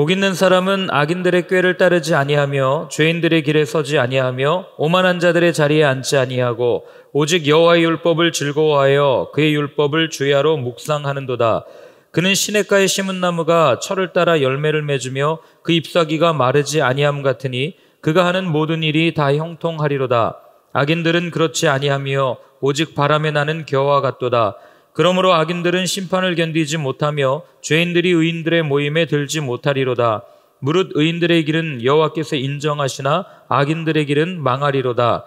복 있는 사람은 악인들의 꾀를 따르지 아니하며 죄인들의 길에 서지 아니하며 오만한 자들의 자리에 앉지 아니하고 오직 여호와의 율법을 즐거워하여 그의 율법을 주야로 묵상하는도다. 그는 시냇가에 심은 나무가 철을 따라 열매를 맺으며 그 잎사귀가 마르지 아니함 같으니 그가 하는 모든 일이 다 형통하리로다. 악인들은 그렇지 아니하며 오직 바람에 나는 겨와 같도다. 그러므로 악인들은 심판을 견디지 못하며 죄인들이 의인들의 모임에 들지 못하리로다. 무릇 의인들의 길은 여호와께서 인정하시나 악인들의 길은 망하리로다.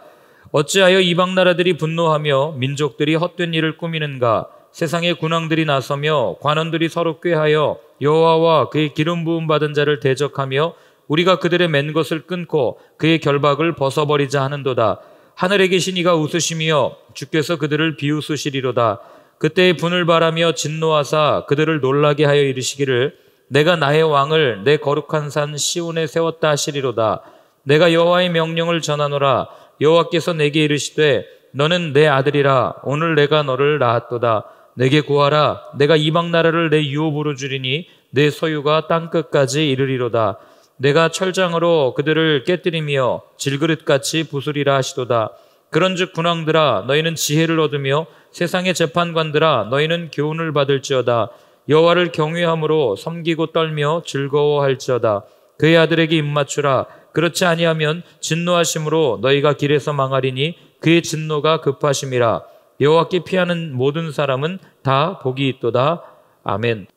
어찌하여 이방 나라들이 분노하며 민족들이 헛된 일을 꾸미는가? 세상의 군왕들이 나서며 관원들이 서로 꾀하여 여호와와 그의 기름 부음 받은 자를 대적하며 우리가 그들의 맨 것을 끊고 그의 결박을 벗어버리자 하는도다. 하늘에 계신 이가 웃으시며 주께서 그들을 비웃으시리로다. 그때에 분을 바라며 진노하사 그들을 놀라게 하여 이르시기를 내가 나의 왕을 내 거룩한 산 시온에 세웠다 하시리로다. 내가 여호와의 명령을 전하노라. 여호와께서 내게 이르시되 너는 내 아들이라. 오늘 내가 너를 낳았도다. 내게 구하라. 내가 이방 나라를 내 유업으로 주리니 내 소유가 땅끝까지 이르리로다. 내가 철장으로 그들을 깨뜨리며 질그릇같이 부수리라 하시도다. 그런즉 군왕들아 너희는 지혜를 얻으며 세상의 재판관들아 너희는 교훈을 받을지어다. 여호와를 경외함으로 섬기고 떨며 즐거워할지어다. 그의 아들에게 입맞추라. 그렇지 아니하면 진노하심으로 너희가 길에서 망하리니 그의 진노가 급하심이라. 여호와께 피하는 모든 사람은 다 복이 있도다. 아멘.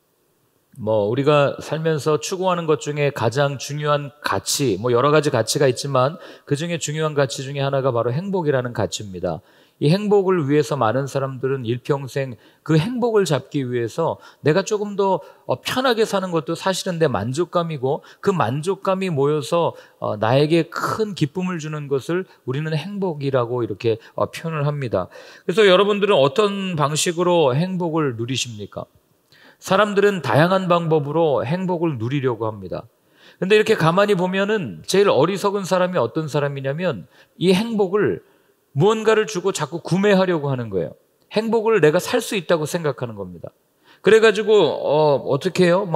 우리가 살면서 추구하는 것 중에 가장 중요한 가치, 여러 가지 가치가 있지만 그 중에 중요한 가치 중에 하나가 바로 행복이라는 가치입니다. 이 행복을 위해서 많은 사람들은 일평생 그 행복을 잡기 위해서 내가 조금 더 편하게 사는 것도 사실은 내 만족감이고 그 만족감이 모여서 나에게 큰 기쁨을 주는 것을 우리는 행복이라고 이렇게 표현을 합니다. 그래서 여러분들은 어떤 방식으로 행복을 누리십니까? 사람들은 다양한 방법으로 행복을 누리려고 합니다. 근데 이렇게 가만히 보면은 제일 어리석은 사람이 어떤 사람이냐면 이 행복을 무언가를 주고 자꾸 구매하려고 하는 거예요. 행복을 내가 살 수 있다고 생각하는 겁니다. 그래가지고 어떻게 해요?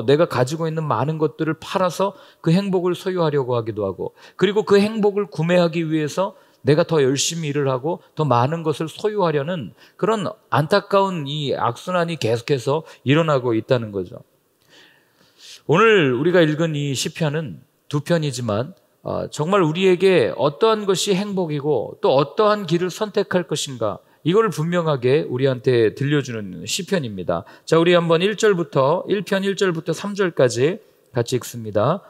내가 가지고 있는 많은 것들을 팔아서 그 행복을 소유하려고 하기도 하고, 그리고 그 행복을 구매하기 위해서 내가 더 열심히 일을 하고 더 많은 것을 소유하려는 그런 안타까운 이 악순환이 계속해서 일어나고 있다는 거죠. 오늘 우리가 읽은 이 시편은 두 편이지만 정말 우리에게 어떠한 것이 행복이고 또 어떠한 길을 선택할 것인가, 이걸 분명하게 우리한테 들려주는 시편입니다. 자, 우리 한번 1편 1절부터 3절까지 같이 읽습니다.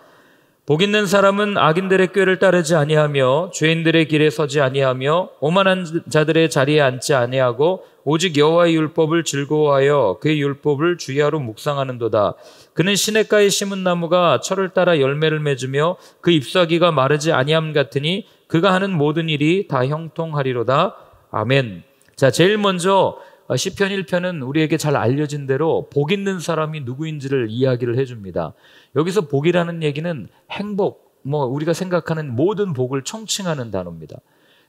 복 있는 사람은 악인들의 꾀를 따르지 아니하며 죄인들의 길에 서지 아니하며 오만한 자들의 자리에 앉지 아니하고 오직 여호와의 율법을 즐거워하여 그의 율법을 주야로 묵상하는도다. 그는 시냇가에 심은 나무가 철을 따라 열매를 맺으며 그 잎사귀가 마르지 아니함 같으니 그가 하는 모든 일이 다 형통하리로다. 아멘. 자, 제일 먼저 시편 1편은 우리에게 잘 알려진 대로 복 있는 사람이 누구인지를 이야기를 해줍니다. 여기서 복이라는 얘기는 행복, 우리가 생각하는 모든 복을 총칭하는 단어입니다.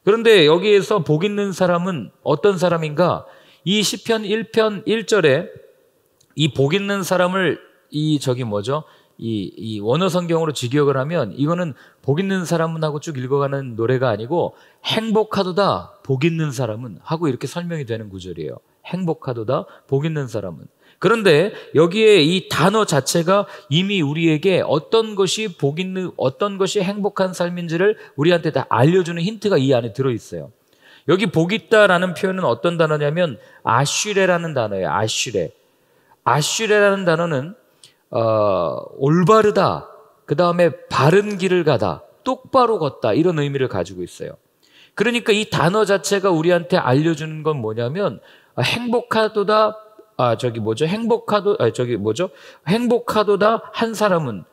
그런데 여기에서 복 있는 사람은 어떤 사람인가? 이 시편 1편 1절에 이 복 있는 사람을 이 원어 성경으로 직역을 하면 이거는 복 있는 사람은 하고 쭉 읽어가는 노래가 아니고 행복하도다 복 있는 사람은 하고 이렇게 설명이 되는 구절이에요. 행복하도다 복 있는 사람은. 그런데 여기에 이 단어 자체가 이미 우리에게 어떤 것이 어떤 것이 행복한 삶인지를 우리한테 다 알려주는 힌트가 이 안에 들어있어요. 여기 복 있다라는 표현은 어떤 단어냐면 아쉬레라는 단어예요. 아쉬레라는 단어는 올바르다, 그 다음에 바른 길을 가다, 똑바로 걷다, 이런 의미를 가지고 있어요. 그러니까 이 단어 자체가 우리한테 알려주는 건 뭐냐면 행복하도다 한 사람은,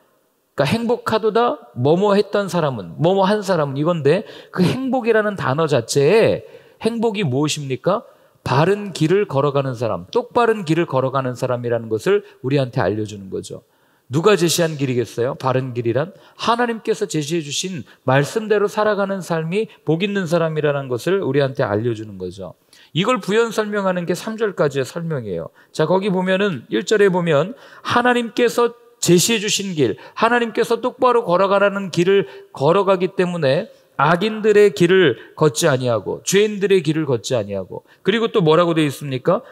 그러니까 행복하도다 뭐뭐 했던 사람은, 뭐뭐 한 사람은, 이건데 그 행복이라는 단어 자체에 행복이 무엇입니까? 바른 길을 걸어가는 사람, 똑바른 길을 걸어가는 사람이라는 것을 우리한테 알려주는 거죠. 누가 제시한 길이겠어요? 바른 길이란 하나님께서 제시해 주신 말씀대로 살아가는 삶이 복 있는 사람이라는 것을 우리한테 알려주는 거죠. 이걸 부연 설명하는 게 3절까지의 설명이에요. 자, 거기 보면은 1절에 보면 하나님께서 제시해 주신 길, 하나님께서 똑바로 걸어가라는 길을 걸어가기 때문에 악인들의 길을 걷지 아니하고 죄인들의 길을 걷지 아니하고, 그리고 또 뭐라고 되어 있습니까?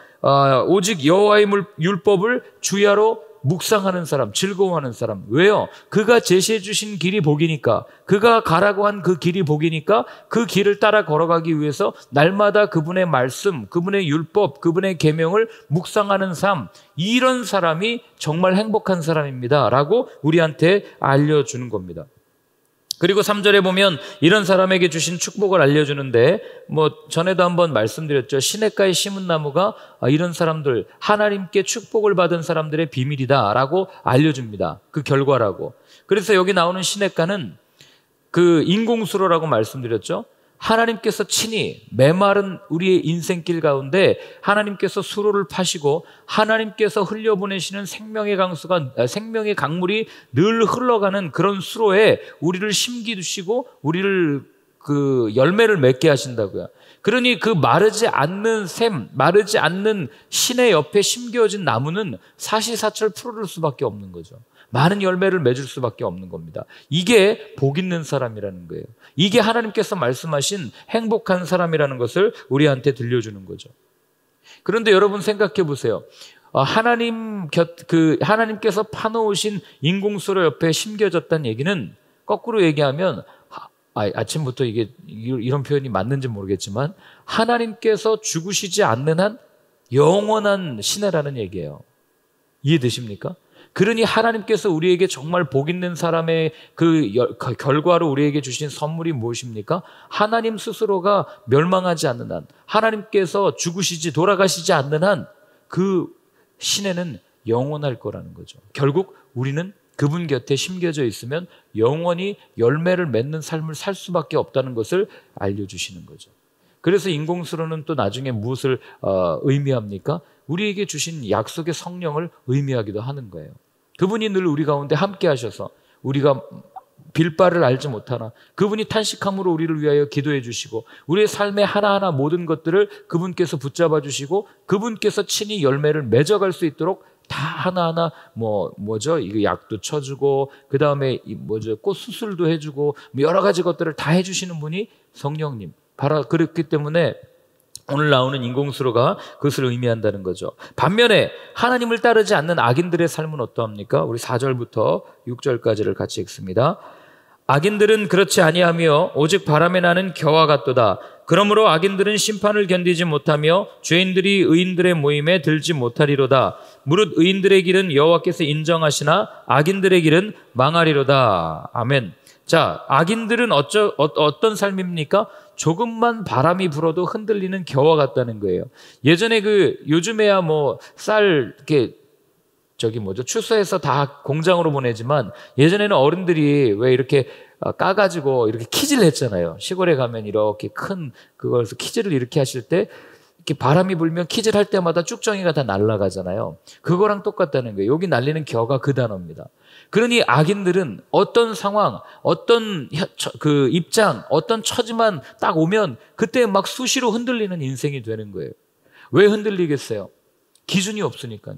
오직 여호와의 율법을 주야로 묵상하는 사람, 즐거워하는 사람. 왜요? 그가 제시해 주신 길이 복이니까, 그가 가라고 한 그 길이 복이니까 그 길을 따라 걸어가기 위해서 날마다 그분의 말씀, 그분의 율법, 그분의 계명을 묵상하는 삶, 이런 사람이 정말 행복한 사람입니다 라고 우리한테 알려주는 겁니다. 그리고 3절에 보면 이런 사람에게 주신 축복을 알려주는데, 전에도 한번 말씀드렸죠. 시냇가에 심은 나무가 이런 사람들, 하나님께 축복을 받은 사람들의 비밀이다 라고 알려줍니다. 그 결과라고. 그래서 여기 나오는 시냇가는 그 인공수로라고 말씀드렸죠. 하나님께서 친히 메마른 우리의 인생길 가운데 하나님께서 수로를 파시고 하나님께서 흘려보내시는 생명의 강물이 늘 흘러가는 그런 수로에 우리를 심기 두시고 우리를 그 열매를 맺게 하신다고요. 그러니 그 마르지 않는 마르지 않는 시내 옆에 심겨진 나무는 사시사철 푸르를 수밖에 없는 거죠. 많은 열매를 맺을 수밖에 없는 겁니다. 이게 복 있는 사람이라는 거예요. 이게 하나님께서 말씀하신 행복한 사람이라는 것을 우리한테 들려주는 거죠. 그런데 여러분 생각해 보세요. 하나님께서 파놓으신 인공수로 옆에 심겨졌다는 얘기는, 거꾸로 얘기하면, 아침부터 이런 표현이 맞는지 모르겠지만, 하나님께서 죽으시지 않는 한 영원한 시내라는 얘기예요. 이해되십니까? 그러니 하나님께서 우리에게 정말 복 있는 사람의 그 결과로 우리에게 주신 선물이 무엇입니까? 하나님 스스로가 멸망하지 않는 한, 하나님께서 돌아가시지 않는 한 그 시내는 영원할 거라는 거죠. 결국 우리는 그분 곁에 심겨져 있으면 영원히 열매를 맺는 삶을 살 수밖에 없다는 것을 알려주시는 거죠. 그래서 인공수로는 또 나중에 무엇을 의미합니까? 우리에게 주신 약속의 성령을 의미하기도 하는 거예요. 그분이 늘 우리 가운데 함께 하셔서 우리가 빌바를 알지 못하나 그분이 탄식함으로 우리를 위하여 기도해 주시고, 우리의 삶의 하나하나 모든 것들을 그분께서 붙잡아 주시고, 그분께서 친히 열매를 맺어갈 수 있도록 다 하나하나 이거 약도 쳐주고, 그 다음에 꽃 수술도 해주고, 여러 가지 것들을 다 해주시는 분이 성령님. 바로 그렇기 때문에 오늘 나오는 인공수로가 그것을 의미한다는 거죠. 반면에 하나님을 따르지 않는 악인들의 삶은 어떠합니까? 우리 4절부터 6절까지를 같이 읽습니다. 악인들은 그렇지 아니하며 오직 바람에 나는 겨와 같도다. 그러므로 악인들은 심판을 견디지 못하며 죄인들이 의인들의 모임에 들지 못하리로다. 무릇 의인들의 길은 여호와께서 인정하시나 악인들의 길은 망하리로다. 아멘. 자, 악인들은 어떤 삶입니까? 조금만 바람이 불어도 흔들리는 겨와 같다는 거예요. 예전에 요즘에야 쌀 추수해서 다 공장으로 보내지만, 예전에는 어른들이 왜 이렇게 까가지고 이렇게 키질 했잖아요. 시골에 가면 이렇게 큰 그거에서 키질을 이렇게 하실 때 이렇게 바람이 불면 키질 할 때마다 쭉정이가 다 날아가잖아요. 그거랑 똑같다는 거예요. 여기 날리는 겨가 그 단어입니다. 그러니 악인들은 어떤 상황, 어떤 입장, 어떤 처지만 딱 오면 그때 막 수시로 흔들리는 인생이 되는 거예요. 왜 흔들리겠어요? 기준이 없으니까요.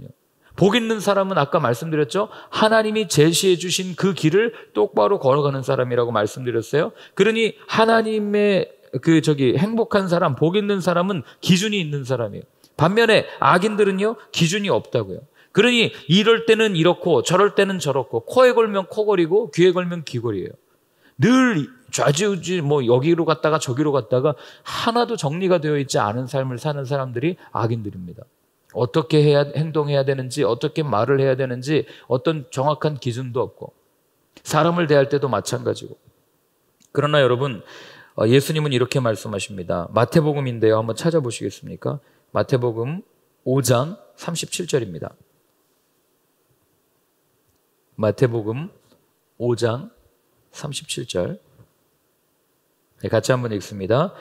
복 있는 사람은 아까 말씀드렸죠. 하나님이 제시해 주신 그 길을 똑바로 걸어가는 사람이라고 말씀드렸어요. 그러니 하나님의 행복한 사람, 복 있는 사람은 기준이 있는 사람이에요. 반면에 악인들은요, 기준이 없다고요. 그러니 이럴 때는 이렇고 저럴 때는 저렇고, 코에 걸면 코걸이고 귀에 걸면 귀걸이에요. 늘 좌지우지 여기로 갔다가 저기로 갔다가 하나도 정리가 되어 있지 않은 삶을 사는 사람들이 악인들입니다. 어떻게 행동해야 되는지, 어떻게 말을 해야 되는지 어떤 정확한 기준도 없고, 사람을 대할 때도 마찬가지고. 그러나 여러분, 예수님은 이렇게 말씀하십니다. 마태복음인데요. 한번 찾아보시겠습니까? 마태복음 5장 37절입니다. 마태복음 5장 37절. 네, 같이 한번 읽습니다.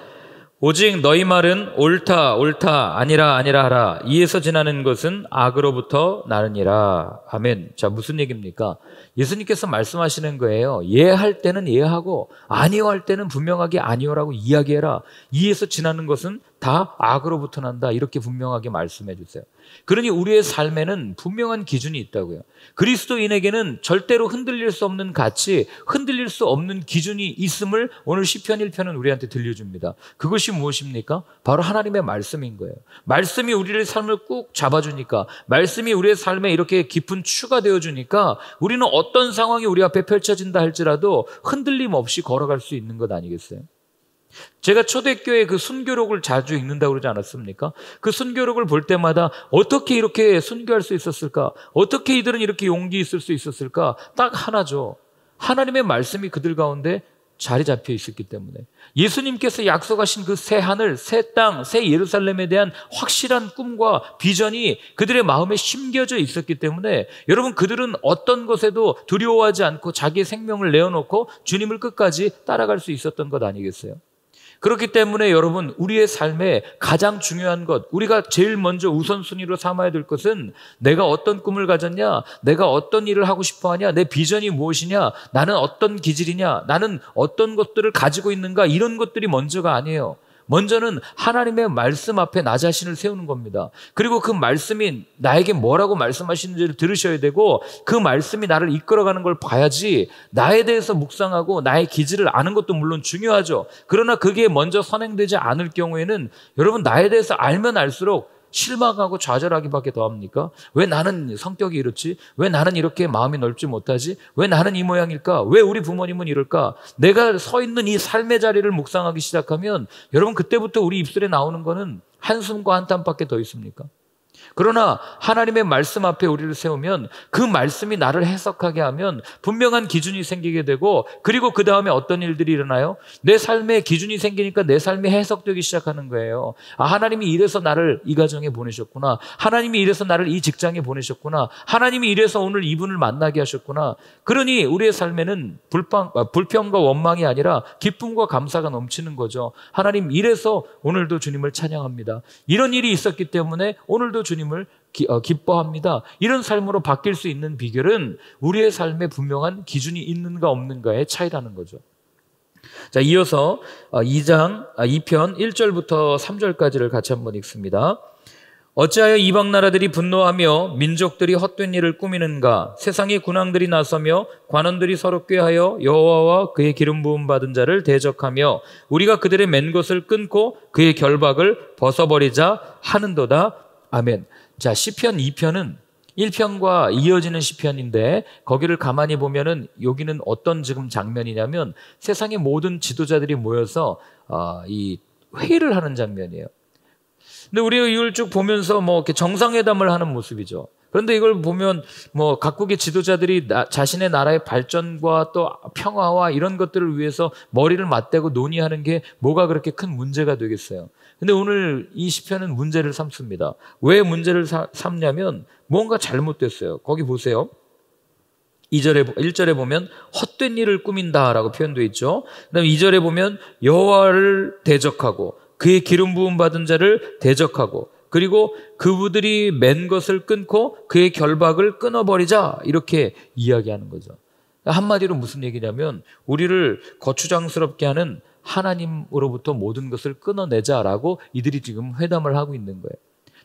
오직 너희 말은 옳다 옳다 아니라 아니라 하라. 이에서 지나는 것은 악으로부터 나느니라. 아멘. 자, 무슨 얘기입니까? 예수님께서 말씀하시는 거예요. 예할 때는 예하고 아니요 할 때는 분명하게 아니요라고 이야기해라. 이에서 지나는 것은 다 악으로부터 난다. 이렇게 분명하게 말씀해 주세요. 그러니 우리의 삶에는 분명한 기준이 있다고요. 그리스도인에게는 절대로 흔들릴 수 없는 가치, 흔들릴 수 없는 기준이 있음을 오늘 시편 1편은 우리한테 들려줍니다. 그것이 무엇입니까? 바로 하나님의 말씀인 거예요. 말씀이 우리의 삶을 꾹 잡아주니까, 말씀이 우리의 삶에 이렇게 깊은 추가 되어주니까 우리는 어떤 상황이 우리 앞에 펼쳐진다 할지라도 흔들림 없이 걸어갈 수 있는 것 아니겠어요? 제가 초대교회 그 순교록을 자주 읽는다고 그러지 않았습니까? 그 순교록을 볼 때마다 어떻게 이렇게 순교할 수 있었을까? 어떻게 이들은 이렇게 용기 있을 수 있었을까? 딱 하나죠. 하나님의 말씀이 그들 가운데 자리 잡혀 있었기 때문에, 예수님께서 약속하신 그 새 하늘, 새 땅, 새 예루살렘에 대한 확실한 꿈과 비전이 그들의 마음에 심겨져 있었기 때문에 여러분, 그들은 어떤 것에도 두려워하지 않고 자기의 생명을 내어놓고 주님을 끝까지 따라갈 수 있었던 것 아니겠어요? 그렇기 때문에 여러분, 우리의 삶에 가장 중요한 것, 우리가 제일 먼저 우선순위로 삼아야 될 것은 내가 어떤 꿈을 가졌냐, 내가 어떤 일을 하고 싶어 하냐, 내 비전이 무엇이냐, 나는 어떤 기질이냐, 나는 어떤 것들을 가지고 있는가, 이런 것들이 먼저가 아니에요. 먼저는 하나님의 말씀 앞에 나 자신을 세우는 겁니다. 그리고 그 말씀이 나에게 뭐라고 말씀하시는지를 들으셔야 되고, 그 말씀이 나를 이끌어가는 걸 봐야지 나에 대해서 묵상하고 나의 기질을 아는 것도 물론 중요하죠. 그러나 그게 먼저 선행되지 않을 경우에는 여러분, 나에 대해서 알면 알수록 실망하고 좌절하기밖에 더합니까? 왜 나는 성격이 이렇지? 왜 나는 이렇게 마음이 넓지 못하지? 왜 나는 이 모양일까? 왜 우리 부모님은 이럴까? 내가 서 있는 이 삶의 자리를 묵상하기 시작하면 여러분, 그때부터 우리 입술에 나오는 거는 한숨과 한탄밖에 더 있습니까? 그러나 하나님의 말씀 앞에 우리를 세우면, 그 말씀이 나를 해석하게 하면 분명한 기준이 생기게 되고, 그리고 그 다음에 어떤 일들이 일어나요? 내 삶에 기준이 생기니까 내 삶이 해석되기 시작하는 거예요. 아, 하나님이 이래서 나를 이 가정에 보내셨구나. 하나님이 이래서 나를 이 직장에 보내셨구나. 하나님이 이래서 오늘 이분을 만나게 하셨구나. 그러니 우리의 삶에는 불평과 원망이 아니라 기쁨과 감사가 넘치는 거죠. 하나님, 이래서 오늘도 주님을 찬양합니다. 이런 일이 있었기 때문에 오늘도 주님을 기뻐합니다. 이런 삶으로 바뀔 수 있는 비결은 우리의 삶에 분명한 기준이 있는가 없는가의 차이라는 거죠. 자, 이어서 2편 1절부터 3절까지를 같이 한번 읽습니다. 어찌하여 이방 나라들이 분노하며 민족들이 헛된 일을 꾸미는가? 세상의 군왕들이 나서며 관원들이 서로 꾀하여 여호와와 그의 기름 부음 받은 자를 대적하며 우리가 그들의 맨 것을 끊고 그의 결박을 벗어버리자 하는도다. 아멘. 자, 시편 2편은 1편과 이어지는 시편인데, 거기를 가만히 보면은 여기는 어떤 지금 장면이냐면 세상의 모든 지도자들이 모여서 이 회의를 하는 장면이에요. 근데 우리가 이걸 쭉 보면서 뭐 이렇게 정상회담을 하는 모습이죠. 그런데 이걸 보면 뭐 각국의 지도자들이 자신의 나라의 발전과 또 평화와 이런 것들을 위해서 머리를 맞대고 논의하는 게 뭐가 그렇게 큰 문제가 되겠어요. 근데 오늘 이 시편은 문제를 삼습니다. 왜 문제를 삼냐면 뭔가 잘못됐어요. 거기 보세요. 1절에 보면 헛된 일을 꾸민다라고 표현되어 있죠. 그다음에 2절에 보면 여호와를 대적하고 그의 기름 부음 받은 자를 대적하고, 그리고 그들이 맨 것을 끊고 그의 결박을 끊어버리자, 이렇게 이야기하는 거죠. 한마디로 무슨 얘기냐면 우리를 거추장스럽게 하는 하나님으로부터 모든 것을 끊어내자라고 이들이 지금 회담을 하고 있는 거예요.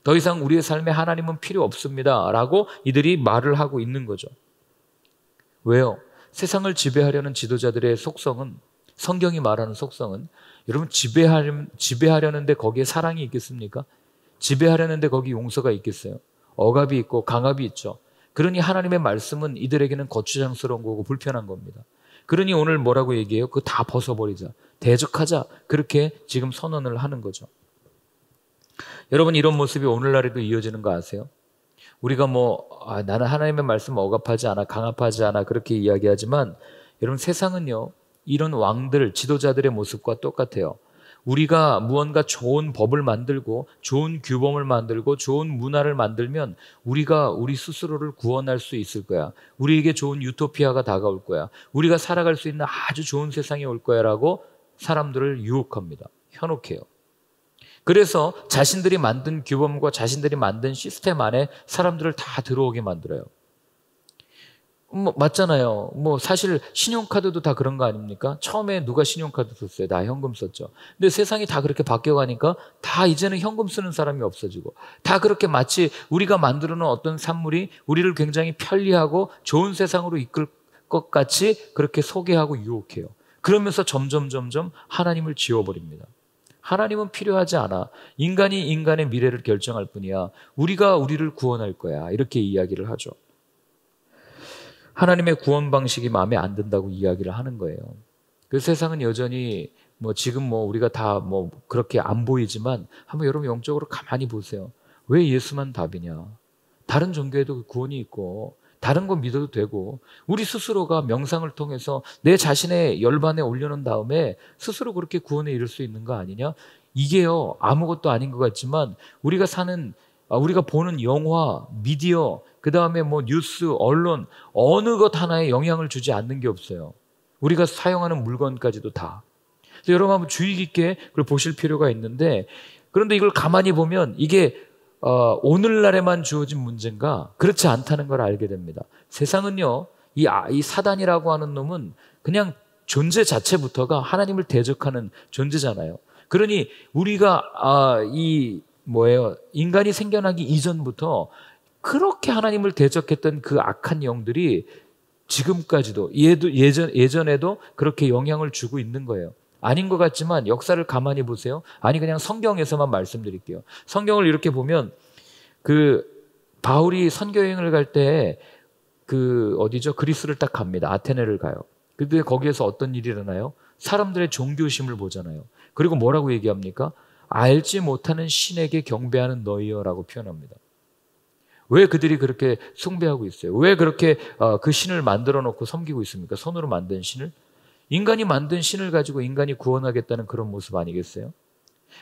더 이상 우리의 삶에 하나님은 필요 없습니다라고 이들이 말을 하고 있는 거죠. 왜요? 세상을 지배하려는 지도자들의 속성은, 성경이 말하는 속성은, 여러분, 지배하려는데 거기에 사랑이 있겠습니까? 지배하려는데 거기 용서가 있겠어요? 억압이 있고 강압이 있죠. 그러니 하나님의 말씀은 이들에게는 거추장스러운 거고 불편한 겁니다. 그러니 오늘 뭐라고 얘기해요? 그거 다 벗어버리자, 대적하자, 그렇게 지금 선언을 하는 거죠. 여러분, 이런 모습이 오늘날에도 이어지는 거 아세요? 우리가 나는 하나님의 말씀 억압하지 않아, 강압하지 않아, 그렇게 이야기하지만 여러분, 세상은요, 이런 왕들, 지도자들의 모습과 똑같아요. 우리가 무언가 좋은 법을 만들고 좋은 규범을 만들고 좋은 문화를 만들면 우리가 우리 스스로를 구원할 수 있을 거야. 우리에게 좋은 유토피아가 다가올 거야. 우리가 살아갈 수 있는 아주 좋은 세상이 올 거야 라고 사람들을 유혹합니다. 현혹해요. 그래서 자신들이 만든 규범과 자신들이 만든 시스템 안에 사람들을 다 들어오게 만들어요. 맞잖아요. 사실 신용카드도 다 그런 거 아닙니까? 처음에 누가 신용카드 썼어요? 나 현금 썼죠. 근데 세상이 다 그렇게 바뀌어가니까 다 이제는 현금 쓰는 사람이 없어지고, 다 그렇게 마치 우리가 만들어 놓은 어떤 산물이 우리를 굉장히 편리하고 좋은 세상으로 이끌 것 같이 그렇게 소개하고 유혹해요. 그러면서 점점 하나님을 지워버립니다. 하나님은 필요하지 않아. 인간이 인간의 미래를 결정할 뿐이야. 우리가 우리를 구원할 거야. 이렇게 이야기를 하죠. 하나님의 구원 방식이 마음에 안 든다고 이야기를 하는 거예요. 그 세상은 여전히 지금 우리가 다 그렇게 안 보이지만 한번 여러분 영적으로 가만히 보세요. 왜 예수만 답이냐? 다른 종교에도 구원이 있고 다른 거 믿어도 되고, 우리 스스로가 명상을 통해서 내 자신의 열반에 올려놓은 다음에 스스로 그렇게 구원에 이를 수 있는 거 아니냐? 이게요, 아무것도 아닌 것 같지만 우리가 보는 영화, 미디어, 그 다음에 뉴스, 언론, 어느 것 하나에 영향을 주지 않는 게 없어요. 우리가 사용하는 물건까지도 다. 그래서 여러분 한번 주의 깊게 그걸 보실 필요가 있는데, 그런데 이걸 가만히 보면 이게 오늘날에만 주어진 문제인가? 그렇지 않다는 걸 알게 됩니다. 세상은요, 이 사단이라고 하는 놈은 그냥 존재 자체부터가 하나님을 대적하는 존재잖아요. 그러니 우리가 인간이 생겨나기 이전부터 그렇게 하나님을 대적했던 그 악한 영들이 지금까지도 예전에도 그렇게 영향을 주고 있는 거예요. 아닌 것 같지만 역사를 가만히 보세요. 아니, 그냥 성경에서만 말씀드릴게요. 성경을 이렇게 보면 바울이 선교여행을 갈 때 어디죠? 그리스를 딱 갑니다. 아테네를 가요. 근데 거기에서 어떤 일이 일어나요? 사람들의 종교심을 보잖아요. 그리고 뭐라고 얘기합니까? 알지 못하는 신에게 경배하는 너희여라고 표현합니다. 왜 그들이 그렇게 숭배하고 있어요? 왜 그렇게 그 신을 만들어 놓고 섬기고 있습니까? 손으로 만든 신을? 인간이 만든 신을 가지고 인간이 구원하겠다는 그런 모습 아니겠어요?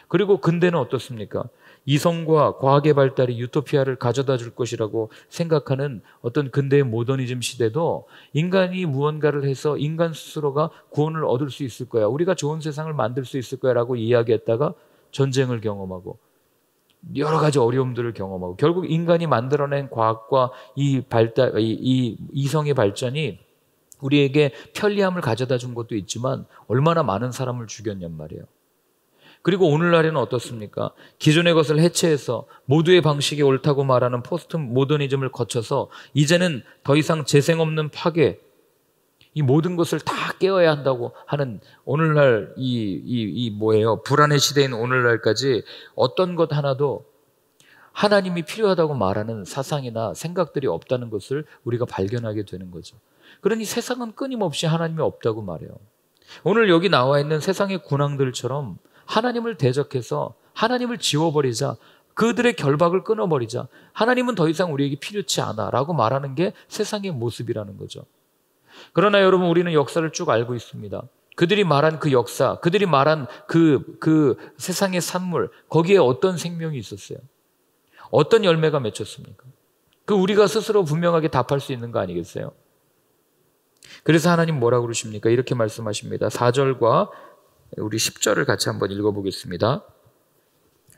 그리고 근대는 어떻습니까? 이성과 과학의 발달이 유토피아를 가져다 줄 것이라고 생각하는 어떤 근대의 모더니즘 시대도 인간이 무언가를 해서 인간 스스로가 구원을 얻을 수 있을 거야, 우리가 좋은 세상을 만들 수 있을 거야 라고 이야기했다가 전쟁을 경험하고 여러 가지 어려움들을 경험하고, 결국 인간이 만들어낸 과학과 이 이성의 발전이 우리에게 편리함을 가져다 준 것도 있지만 얼마나 많은 사람을 죽였냔 말이에요. 그리고 오늘날에는 어떻습니까? 기존의 것을 해체해서 모두의 방식이 옳다고 말하는 포스트 모더니즘을 거쳐서 이제는 더 이상 재생 없는 파괴, 이 모든 것을 다 깨어야 한다고 하는 오늘날 불안의 시대인 오늘날까지 어떤 것 하나도 하나님이 필요하다고 말하는 사상이나 생각들이 없다는 것을 우리가 발견하게 되는 거죠. 그러니 세상은 끊임없이 하나님이 없다고 말해요. 오늘 여기 나와 있는 세상의 군왕들처럼 하나님을 대적해서 하나님을 지워버리자, 그들의 결박을 끊어버리자, 하나님은 더 이상 우리에게 필요치 않아 라고 말하는 게 세상의 모습이라는 거죠. 그러나 여러분, 우리는 역사를 쭉 알고 있습니다. 그들이 말한 그 역사, 그들이 말한 그 세상의 산물, 거기에 어떤 생명이 있었어요? 어떤 열매가 맺혔습니까? 우리가 스스로 분명하게 답할 수 있는 거 아니겠어요? 그래서 하나님 뭐라고 그러십니까? 이렇게 말씀하십니다. 4절과 우리 10절을 같이 한번 읽어보겠습니다.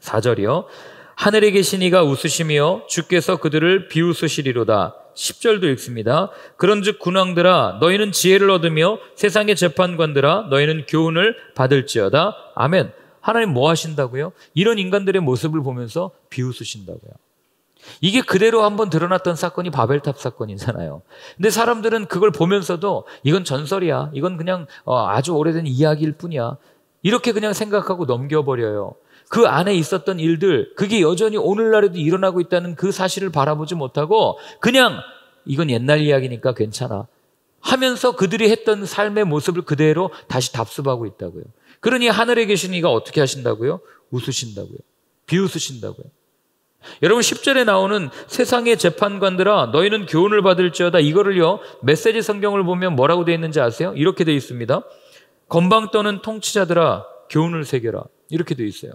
4절이요. 하늘에 계신 이가 웃으시며 주께서 그들을 비웃으시리로다. 10절도 읽습니다. 그런즉 군왕들아, 너희는 지혜를 얻으며 세상의 재판관들아, 너희는 교훈을 받을지어다. 아멘. 하나님 뭐 하신다고요? 이런 인간들의 모습을 보면서 비웃으신다고요. 이게 그대로 한번 드러났던 사건이 바벨탑 사건이잖아요. 근데 사람들은 그걸 보면서도 이건 전설이야, 이건 그냥 아주 오래된 이야기일 뿐이야, 이렇게 그냥 생각하고 넘겨버려요. 그 안에 있었던 일들, 그게 여전히 오늘날에도 일어나고 있다는 그 사실을 바라보지 못하고 그냥 이건 옛날 이야기니까 괜찮아 하면서 그들이 했던 삶의 모습을 그대로 다시 답습하고 있다고요. 그러니 하늘에 계신 이가 어떻게 하신다고요? 웃으신다고요. 비웃으신다고요. 여러분, 10절에 나오는 세상의 재판관들아, 너희는 교훈을 받을지어다, 이거를요, 메시지 성경을 보면 뭐라고 되어 있는지 아세요? 이렇게 되어 있습니다. 건방 떠는 통치자들아, 교훈을 새겨라, 이렇게 되어 있어요.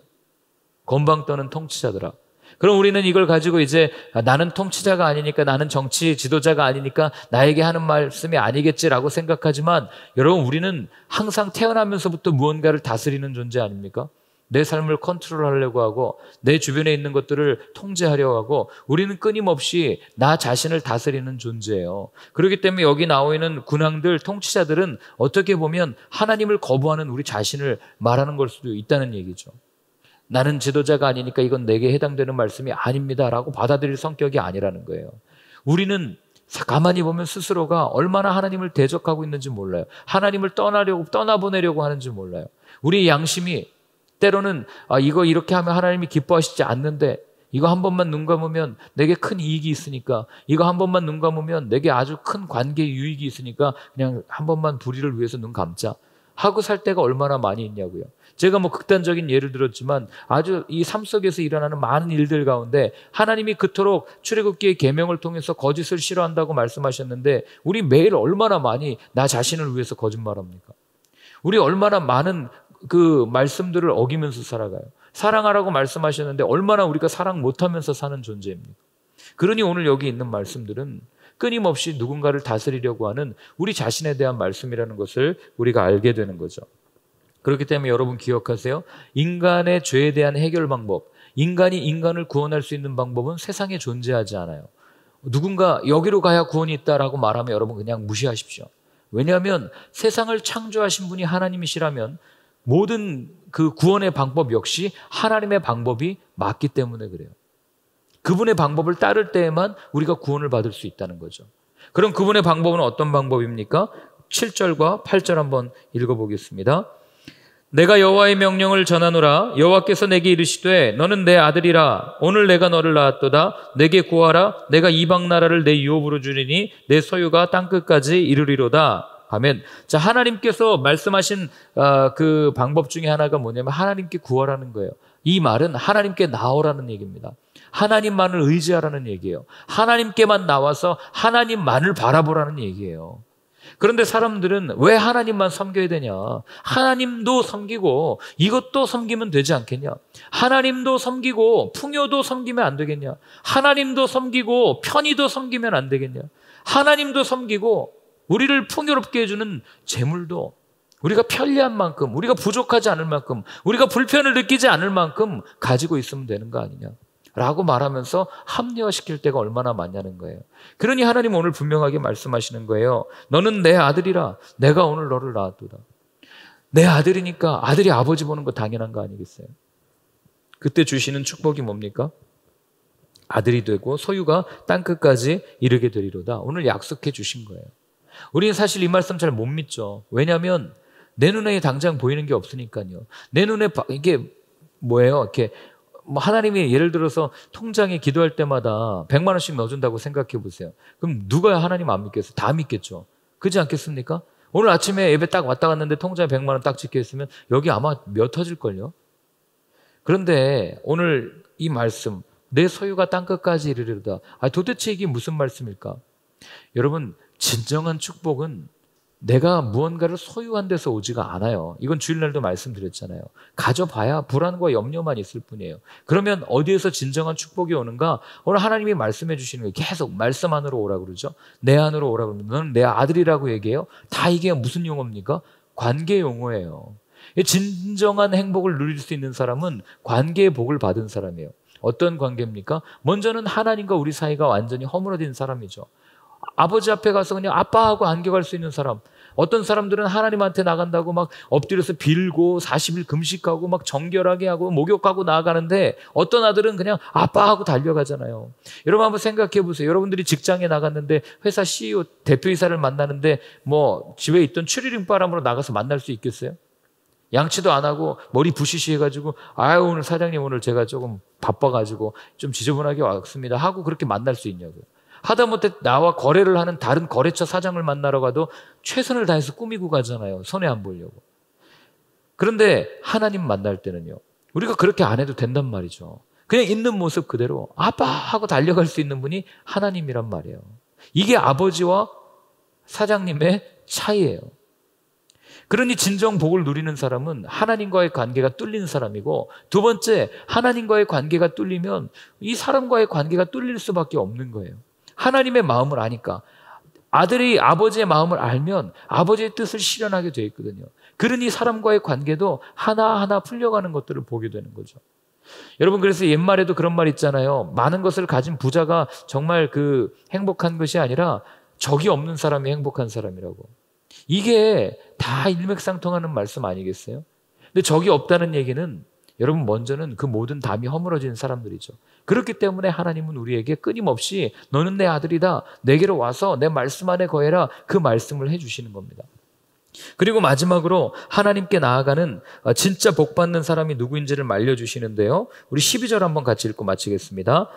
건방 떠는 통치자들아. 그럼 우리는 이걸 가지고 이제 나는 통치자가 아니니까, 나는 정치 지도자가 아니니까 나에게 하는 말씀이 아니겠지라고 생각하지만, 여러분, 우리는 항상 태어나면서부터 무언가를 다스리는 존재 아닙니까? 내 삶을 컨트롤하려고 하고 내 주변에 있는 것들을 통제하려고 하고 우리는 끊임없이 나 자신을 다스리는 존재예요. 그렇기 때문에 여기 나와 있는 군왕들, 통치자들은 어떻게 보면 하나님을 거부하는 우리 자신을 말하는 걸 수도 있다는 얘기죠. 나는 지도자가 아니니까 이건 내게 해당되는 말씀이 아닙니다라고 받아들일 성격이 아니라는 거예요. 우리는 가만히 보면 스스로가 얼마나 하나님을 대적하고 있는지 몰라요. 하나님을 떠나보내려고 하는지 몰라요. 우리 양심이 때로는 이거 이렇게 하면 하나님이 기뻐하시지 않는데 이거 한 번만 눈 감으면 내게 큰 이익이 있으니까 이거 한 번만 눈 감으면 내게 아주 큰 관계 유익이 있으니까 그냥 한 번만 불의를 위해서 눈 감자 하고 살 때가 얼마나 많이 있냐고요. 제가 극단적인 예를 들었지만 아주 이 삶 속에서 일어나는 많은 일들 가운데 하나님이 그토록 출애굽기의 계명을 통해서 거짓을 싫어한다고 말씀하셨는데 우리 매일 얼마나 많이 나 자신을 위해서 거짓말합니까? 우리 얼마나 많은 그 말씀들을 어기면서 살아가요. 사랑하라고 말씀하셨는데 얼마나 우리가 사랑 못하면서 사는 존재입니까? 그러니 오늘 여기 있는 말씀들은 끊임없이 누군가를 다스리려고 하는 우리 자신에 대한 말씀이라는 것을 우리가 알게 되는 거죠. 그렇기 때문에 여러분 기억하세요. 인간의 죄에 대한 해결 방법, 인간이 인간을 구원할 수 있는 방법은 세상에 존재하지 않아요. 누군가 여기로 가야 구원이 있다라고 말하면 여러분 그냥 무시하십시오. 왜냐하면 세상을 창조하신 분이 하나님이시라면 모든 그 구원의 방법 역시 하나님의 방법이 맞기 때문에 그래요. 그분의 방법을 따를 때에만 우리가 구원을 받을 수 있다는 거죠. 그럼 그분의 방법은 어떤 방법입니까? 7절과 8절 한번 읽어보겠습니다. 내가 여호와의 명령을 전하노라. 여호와께서 내게 이르시되 너는 내 아들이라. 오늘 내가 너를 낳았도다. 내게 구하라. 내가 이방 나라를 내 유업으로 주리니 내 소유가 땅끝까지 이르리로다. 아멘. 자, 하나님께서 말씀하신 그 방법 중에 하나가 뭐냐면 하나님께 구하라는 거예요. 이 말은 하나님께 나오라는 얘기입니다. 하나님만을 의지하라는 얘기예요. 하나님께만 나와서 하나님만을 바라보라는 얘기예요. 그런데 사람들은 왜 하나님만 섬겨야 되냐? 하나님도 섬기고 이것도 섬기면 되지 않겠냐? 하나님도 섬기고 풍요도 섬기면 안 되겠냐? 하나님도 섬기고 편의도 섬기면 안 되겠냐? 하나님도 섬기고 우리를 풍요롭게 해주는 재물도 우리가 편리한 만큼, 우리가 부족하지 않을 만큼, 우리가 불편을 느끼지 않을 만큼 가지고 있으면 되는 거 아니냐? 라고 말하면서 합리화시킬 때가 얼마나 많냐는 거예요. 그러니 하나님 오늘 분명하게 말씀하시는 거예요. 너는 내 아들이라. 내가 오늘 너를 낳았도다. 내 아들이니까 아들이 아버지 보는 거 당연한 거 아니겠어요? 그때 주시는 축복이 뭡니까? 아들이 되고 소유가 땅끝까지 이르게 되리로다. 오늘 약속해 주신 거예요. 우리는 사실 이 말씀 잘 못 믿죠. 왜냐하면 내 눈에 당장 보이는 게 없으니까요. 내 눈에 이게 뭐예요? 이렇게 하나님이 예를 들어서 통장에 기도할 때마다 100만 원씩 넣어준다고 생각해 보세요. 그럼 누가 하나님 안 믿겠어요? 다 믿겠죠. 그렇지 않겠습니까? 오늘 아침에 예배 딱 왔다 갔는데 통장에 100만 원 딱 찍혀 있으면 여기 아마 몇 터질걸요? 그런데 오늘 이 말씀 내 소유가 땅끝까지 이르리로다. 도대체 이게 무슨 말씀일까? 여러분 진정한 축복은 내가 무언가를 소유한 데서 오지가 않아요. 이건 주일날도 말씀드렸잖아요. 가져봐야 불안과 염려만 있을 뿐이에요. 그러면 어디에서 진정한 축복이 오는가? 오늘 하나님이 말씀해 주시는 거예요. 계속 말씀 안으로 오라고 그러죠. 내 안으로 오라고 그러면 너는 내 아들이라고 얘기해요. 다 이게 무슨 용어입니까? 관계 용어예요. 진정한 행복을 누릴 수 있는 사람은 관계의 복을 받은 사람이에요. 어떤 관계입니까? 먼저는 하나님과 우리 사이가 완전히 허물어진 사람이죠. 아버지 앞에 가서 그냥 아빠하고 안겨갈 수 있는 사람. 어떤 사람들은 하나님한테 나간다고 막 엎드려서 빌고 40일 금식하고 막 정결하게 하고 목욕하고 나아가는데 어떤 아들은 그냥 아빠하고 달려가잖아요. 여러분 한번 생각해 보세요. 여러분들이 직장에 나갔는데 회사 CEO 대표이사를 만나는데 뭐 집에 있던 추리닝 바람으로 나가서 만날 수 있겠어요? 양치도 안 하고 머리 부시시 해가지고 아유 오늘 사장님 오늘 제가 조금 바빠가지고 좀 지저분하게 왔습니다 하고 그렇게 만날 수 있냐고요. 하다못해 나와 거래를 하는 다른 거래처 사장을 만나러 가도 최선을 다해서 꾸미고 가잖아요. 손해 안 보려고. 그런데 하나님 만날 때는요. 우리가 그렇게 안 해도 된단 말이죠. 그냥 있는 모습 그대로 아빠 하고 달려갈 수 있는 분이 하나님이란 말이에요. 이게 아버지와 사장님의 차이예요. 그러니 진정 복을 누리는 사람은 하나님과의 관계가 뚫린 사람이고 두 번째 하나님과의 관계가 뚫리면 이 사람과의 관계가 뚫릴 수밖에 없는 거예요. 하나님의 마음을 아니까 아들이 아버지의 마음을 알면 아버지의 뜻을 실현하게 되어 있거든요. 그러니 사람과의 관계도 하나하나 풀려가는 것들을 보게 되는 거죠. 여러분, 그래서 옛말에도 그런 말 있잖아요. 많은 것을 가진 부자가 정말 행복한 것이 아니라 적이 없는 사람이 행복한 사람이라고. 이게 다 일맥상통하는 말씀 아니겠어요? 근데 적이 없다는 얘기는 여러분, 먼저는 그 모든 담이 허물어진 사람들이죠. 그렇기 때문에 하나님은 우리에게 끊임없이 너는 내 아들이다, 내게로 와서 내 말씀 안에 거해라, 그 말씀을 해주시는 겁니다. 그리고 마지막으로 하나님께 나아가는 진짜 복받는 사람이 누구인지를 말려주시는데요. 우리 12절 한번 같이 읽고 마치겠습니다.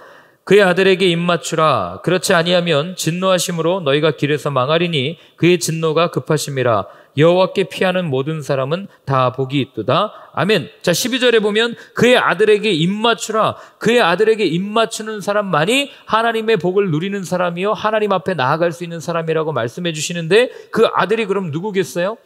그의 아들에게 입맞추라. 그렇지 아니하면 진노하심으로 너희가 길에서 망하리니 그의 진노가 급하심이라. 여호와께 피하는 모든 사람은 다 복이 있도다. 아멘. 자, 12절에 보면 그의 아들에게 입맞추라. 그의 아들에게 입맞추는 사람만이 하나님의 복을 누리는 사람이요, 하나님 앞에 나아갈 수 있는 사람이라고 말씀해 주시는데, 그 아들이 그럼 누구겠어요?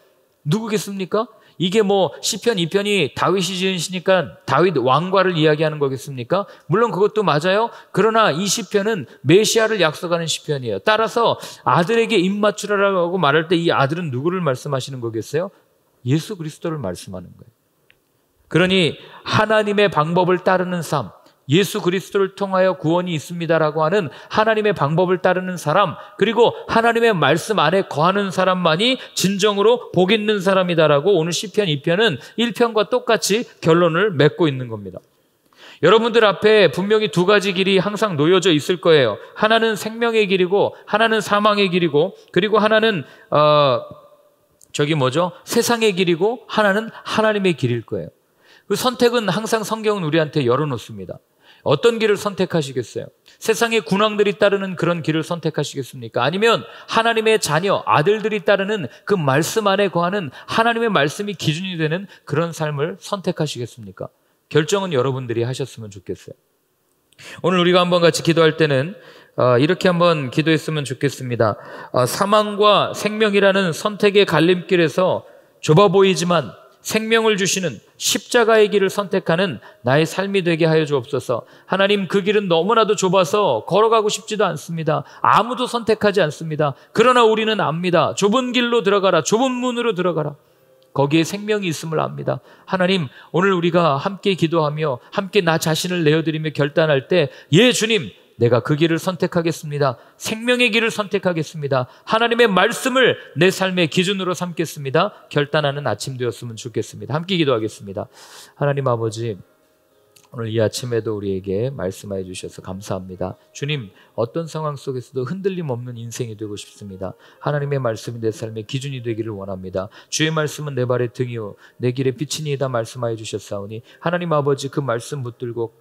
누구겠습니까? 이게 시편 2편이 다윗이 지은 시니까 다윗 왕과를 이야기하는 거겠습니까? 물론 그것도 맞아요. 그러나 이 시편은 메시아를 약속하는 시편이에요. 따라서 아들에게 입맞추라라고 말할 때 이 아들은 누구를 말씀하시는 거겠어요? 예수 그리스도를 말씀하는 거예요. 그러니 하나님의 방법을 따르는 삶, 예수 그리스도를 통하여 구원이 있습니다라고 하는 하나님의 방법을 따르는 사람, 그리고 하나님의 말씀 안에 거하는 사람만이 진정으로 복 있는 사람이다라고 오늘 시편 2편은 1편과 똑같이 결론을 맺고 있는 겁니다. 여러분들 앞에 분명히 두 가지 길이 항상 놓여져 있을 거예요. 하나는 생명의 길이고 하나는 사망의 길이고, 그리고 하나는 세상의 길이고 하나는 하나님의 길일 거예요. 그 선택은 항상 성경은 우리한테 열어놓습니다. 어떤 길을 선택하시겠어요? 세상의 군왕들이 따르는 그런 길을 선택하시겠습니까? 아니면 하나님의 자녀, 아들들이 따르는 그 말씀 안에 거하는 하나님의 말씀이 기준이 되는 그런 삶을 선택하시겠습니까? 결정은 여러분들이 하셨으면 좋겠어요. 오늘 우리가 한번 같이 기도할 때는 이렇게 한번 기도했으면 좋겠습니다. 사망과 생명이라는 선택의 갈림길에서 좁아 보이지만 생명을 주시는 십자가의 길을 선택하는 나의 삶이 되게 하여 주옵소서. 하나님, 그 길은 너무나도 좁아서 걸어가고 싶지도 않습니다. 아무도 선택하지 않습니다. 그러나 우리는 압니다. 좁은 길로 들어가라. 좁은 문으로 들어가라. 거기에 생명이 있음을 압니다. 하나님, 오늘 우리가 함께 기도하며 함께 나 자신을 내어드리며 결단할 때, 예 주님, 내가 그 길을 선택하겠습니다. 생명의 길을 선택하겠습니다. 하나님의 말씀을 내 삶의 기준으로 삼겠습니다. 결단하는 아침 되었으면 좋겠습니다. 함께 기도하겠습니다. 하나님 아버지, 오늘 이 아침에도 우리에게 말씀해 주셔서 감사합니다. 주님, 어떤 상황 속에서도 흔들림 없는 인생이 되고 싶습니다. 하나님의 말씀이 내 삶의 기준이 되기를 원합니다. 주의 말씀은 내 발의 등이요 내 길의 빛이니이다 말씀하여 주셨사오니, 하나님 아버지, 그 말씀 붙들고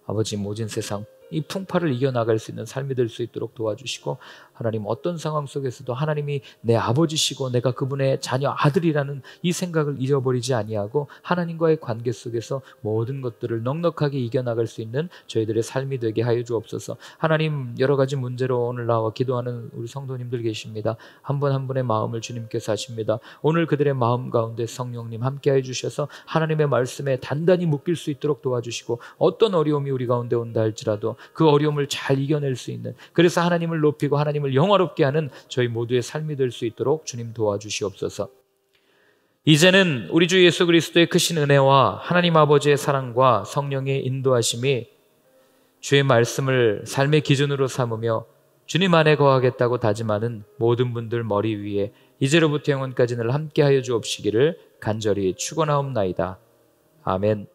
아버지 모진 세상 이 풍파를 이겨나갈 수 있는 삶이 될 수 있도록 도와주시고, 하나님 어떤 상황 속에서도 하나님이 내 아버지시고 내가 그분의 자녀 아들이라는 이 생각을 잊어버리지 아니하고 하나님과의 관계 속에서 모든 것들을 넉넉하게 이겨나갈 수 있는 저희들의 삶이 되게 하여 주옵소서. 하나님, 여러 가지 문제로 오늘 나와 기도하는 우리 성도님들 계십니다. 한 분 한 분의 마음을 주님께서 아십니다. 오늘 그들의 마음 가운데 성령님 함께해 주셔서 하나님의 말씀에 단단히 묶일 수 있도록 도와주시고, 어떤 어려움이 우리 가운데 온다 할지라도 그 어려움을 잘 이겨낼 수 있는, 그래서 하나님을 높이고 하나님을 영화롭게 하는 저희 모두의 삶이 될 수 있도록 주님 도와주시옵소서. 이제는 우리 주 예수 그리스도의 크신 은혜와 하나님 아버지의 사랑과 성령의 인도하심이 주의 말씀을 삶의 기준으로 삼으며 주님 안에 거하겠다고 다짐하는 모든 분들 머리 위에 이제로부터 영원까지 늘 함께하여 주옵시기를 간절히 축원하옵나이다. 아멘.